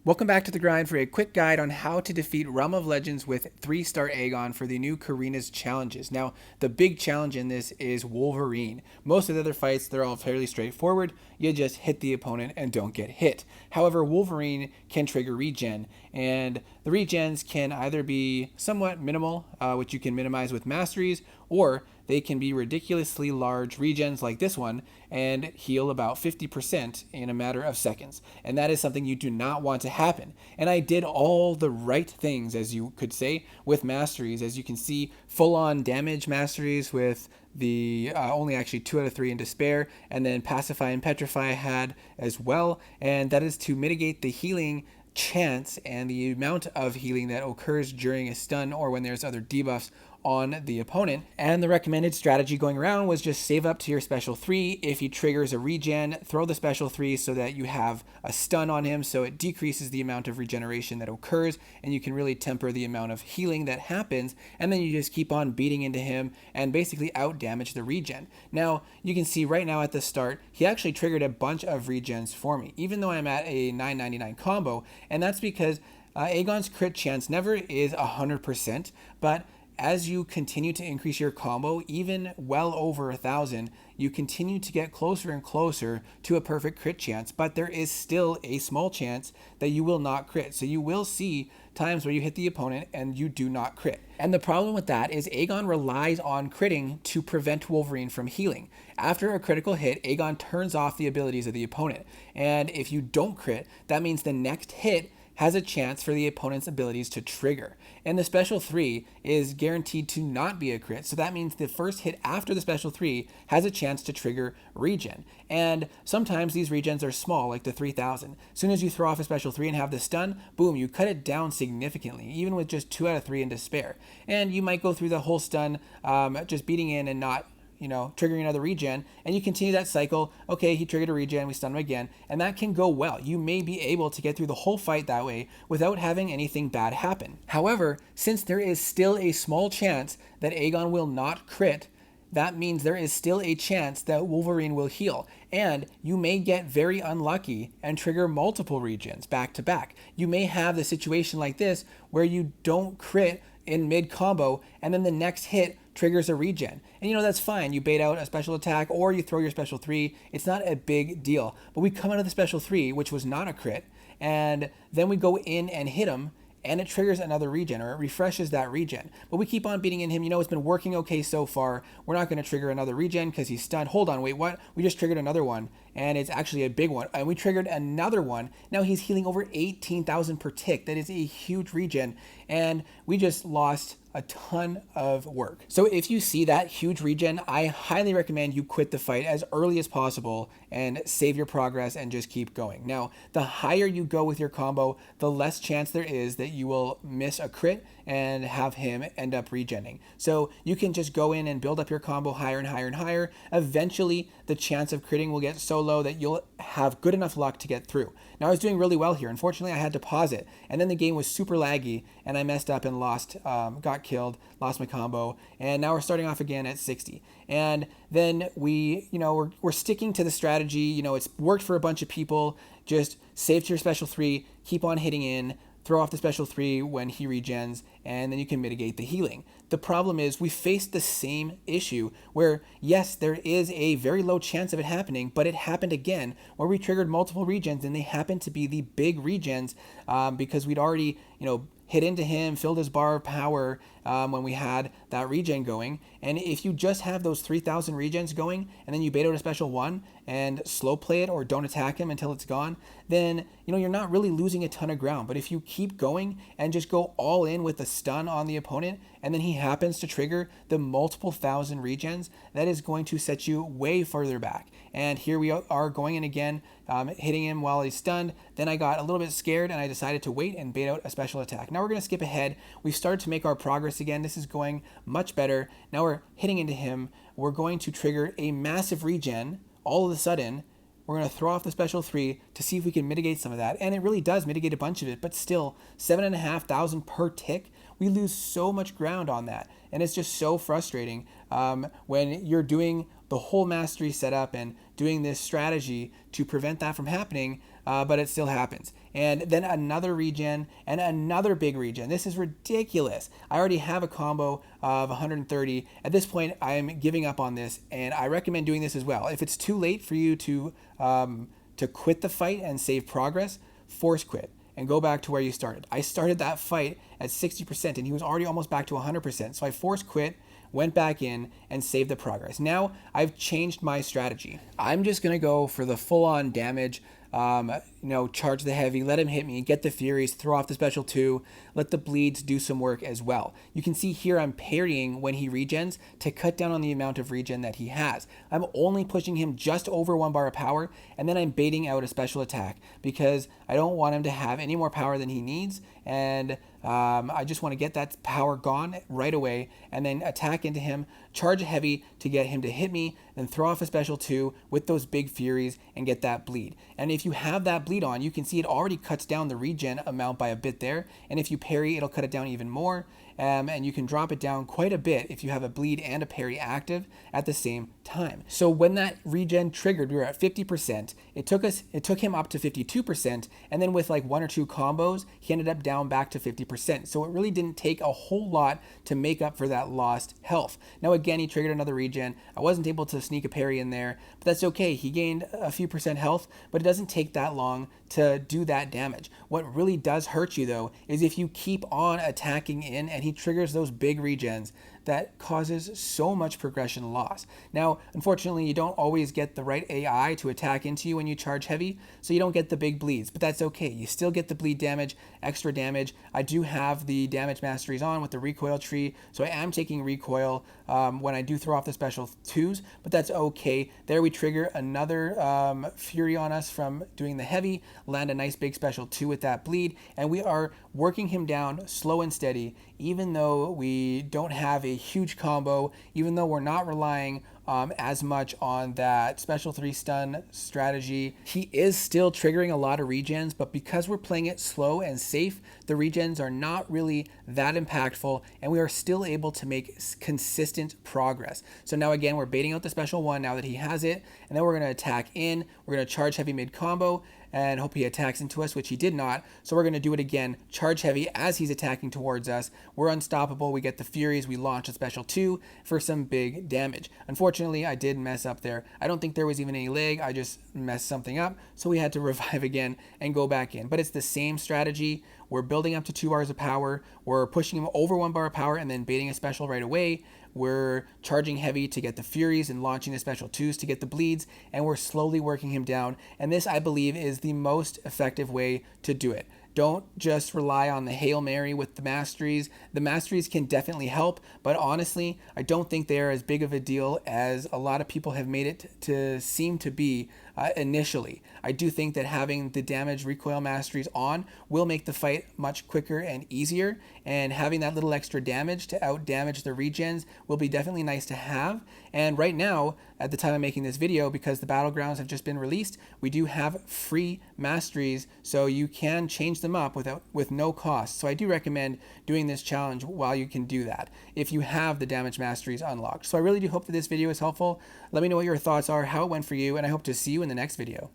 Welcome back to The Grind for a quick guide on how to defeat Realm of Legends with 3-star Aegon for the new Carina's challenges. Now, the big challenge in this is Wolverine. Most of the other fights, they're all fairly straightforward. You just hit the opponent and don't get hit. However, Wolverine can trigger regen, and the regens can either be somewhat minimal, which you can minimize with Masteries, or they can be ridiculously large regens like this one and heal about 50% in a matter of seconds. And that is something you do not want to happen. And I did all the right things, as you could say, with Masteries. As you can see, full-on damage Masteries with the only actually 2 out of 3 in Despair, and then Pacify and Petrify I had as well. And that is to mitigate the healing chance and the amount of healing that occurs during a stun or when there's other debuffs on the opponent. And the recommended strategy going around was just save up to your special 3. If he triggers a regen, throw the special 3 so that you have a stun on him, so it decreases the amount of regeneration that occurs, and you can really temper the amount of healing that happens, and then you just keep on beating into him and basically out damage the regen. Now you can see right now at the start he actually triggered a bunch of regens for me, even though I'm at a 999 combo, and that's because Aegon's crit chance never is 100%, but as you continue to increase your combo, even well over 1,000, you continue to get closer and closer to a perfect crit chance, but there is still a small chance that you will not crit. So you will see times where you hit the opponent and you do not crit. And the problem with that is Aegon relies on critting to prevent Wolverine from healing. After a critical hit, Aegon turns off the abilities of the opponent. And if you don't crit, that means the next hit has a chance for the opponent's abilities to trigger. And the special 3 is guaranteed to not be a crit, so that means the first hit after the special 3 has a chance to trigger regen. And sometimes these regens are small, like the 3,000. As soon as you throw off a special 3 and have the stun, boom, you cut it down significantly, even with just 2 out of 3 in Despair. And you might go through the whole stun just beating in and not triggering another regen, and you continue that cycle. Okay, he triggered a regen, we stun him again, and that can go well. You may be able to get through the whole fight that way without having anything bad happen. However, since there is still a small chance that Aegon will not crit, that means there is still a chance that Wolverine will heal, and you may get very unlucky and trigger multiple regens back to back. You may have the situation like this where you don't crit in mid combo, and then the next hit triggers a regen. And that's fine. You bait out a special attack or you throw your special 3. It's not a big deal. But we come out of the special 3, which was not a crit, and then we go in and hit him, and it triggers another regen, or it refreshes that regen. But we keep on beating in him. It's been working okay so far. We're not going to trigger another regen because he's stunned. Hold on, wait, what? We just triggered another one, and it's actually a big one. And we triggered another one. Now he's healing over 18,000 per tick. That is a huge regen, and we just lost a ton of work. So if you see that huge regen, I highly recommend you quit the fight as early as possible and save your progress and just keep going. Now, the higher you go with your combo, the less chance there is that you will miss a crit and have him end up regenning. So you can just go in and build up your combo higher and higher and higher. Eventually, the chance of critting will get so low that you'll have good enough luck to get through. Now, I was doing really well here. Unfortunately, I had to pause it, and then the game was super laggy, and I messed up and lost, got killed, lost my combo, and now we're starting off again at 60. And then we're sticking to the strategy. It's worked for a bunch of people. Just save to your special 3, keep on hitting in, throw off the special 3 when he regens, and then you can mitigate the healing. The problem is we faced the same issue where, yes, there is a very low chance of it happening, but it happened again where we triggered multiple regens, and they happened to be the big regens because we'd already, hit into him, filled his bar of power when we had that regen going. And if you just have those 3,000 regens going and then you bait out a special 1 and slow play it or don't attack him until it's gone, then you're not really losing a ton of ground. But if you keep going and just go all in with the stun on the opponent, and then he happens to trigger the multiple thousand regens, that is going to set you way further back. And here we are going in again, hitting him while he's stunned. Then I got a little bit scared and I decided to wait and bait out a special attack. Now we're going to skip ahead. We've started to make our progress again. This is going much better. Now we're hitting into him. We're going to trigger a massive regen all of a sudden. We're going to throw off the special 3 to see if we can mitigate some of that. And it really does mitigate a bunch of it, but still 7,500 per tick. We lose so much ground on that. And it's just so frustrating when you're doing the whole mastery setup and doing this strategy to prevent that from happening. but it still happens. And then another regen and another big regen. This is ridiculous. I already have a combo of 130. At this point, I'm giving up on this, and I recommend doing this as well. If it's too late for you to quit the fight and save progress, force quit and go back to where you started. I started that fight at 60% and he was already almost back to 100%. So I force quit, went back in and saved the progress. Now I've changed my strategy. I'm just going to go for the full on damage. Charge the heavy, let him hit me, get the furies, throw off the special 2, let the bleeds do some work as well. You can see here I'm parrying when he regens to cut down on the amount of regen that he has. I'm only pushing him just over 1 bar of power, and then I'm baiting out a special attack because I don't want him to have any more power than he needs, and I just want to get that power gone right away and then attack into him, charge heavy to get him to hit me, then throw off a special 2 with those big furies and get that bleed. And if you have that bleed on, you can see it already cuts down the regen amount by a bit there, and if you parry, it'll cut it down even more. And you can drop it down quite a bit if you have a bleed and a parry active at the same time. So when that regen triggered, we were at 50%. It took him up to 52%, and then with like 1 or 2 combos, he ended up down back to 50%. So it really didn't take a whole lot to make up for that lost health. Now again, he triggered another regen. I wasn't able to sneak a parry in there, but that's okay. He gained a few percent health, but it doesn't take that long to do that damage. What really does hurt you though is if you keep on attacking in and he triggers those big regens. That causes so much progression loss. Now, unfortunately, you don't always get the right AI to attack into you when you charge heavy, so you don't get the big bleeds, but that's okay. You still get the bleed damage, extra damage. I do have the damage masteries on with the recoil tree, so I am taking recoil when I do throw off the special 2s, but that's okay. There we trigger another fury on us from doing the heavy, land a nice big special 2 with that bleed, and we are working him down slow and steady, even though we don't have a huge combo, even though we're not relying as much on that special 3 stun strategy. He is still triggering a lot of regens, but because we're playing it slow and safe, the regens are not really that impactful, and we are still able to make consistent progress. So now again, we're baiting out the special 1 now that he has it, and then we're going to attack in, we're going to charge heavy mid combo, and hope he attacks into us, which he did not. So we're going to do it again, charge heavy as he's attacking towards us. We're unstoppable, we get the furies, we launch a special 2 for some big damage. Unfortunately, I did mess up there. I don't think there was even any lag, I just messed something up, so we had to revive again and go back in. But it's the same strategy. We're building up to 2 bars of power, we're pushing him over 1 bar of power and then baiting a special right away. We're charging heavy to get the furies and launching the special 2s to get the bleeds, and we're slowly working him down. And this, I believe, is the most effective way to do it. Don't just rely on the Hail Mary with the Masteries. The Masteries can definitely help, but honestly, I don't think they're as big of a deal as a lot of people have made it to seem to be initially. I do think that having the damage recoil Masteries on will make the fight much quicker and easier, and having that little extra damage to out damage the regens will be definitely nice to have. And right now, at the time of making this video, because the battlegrounds have just been released, we do have free Masteries, so you can change them up with no cost. So I do recommend doing this challenge while you can do that, if you have the damage masteries unlocked. So I really do hope that this video is helpful. Let me know what your thoughts are, how it went for you, and I hope to see you in the next video.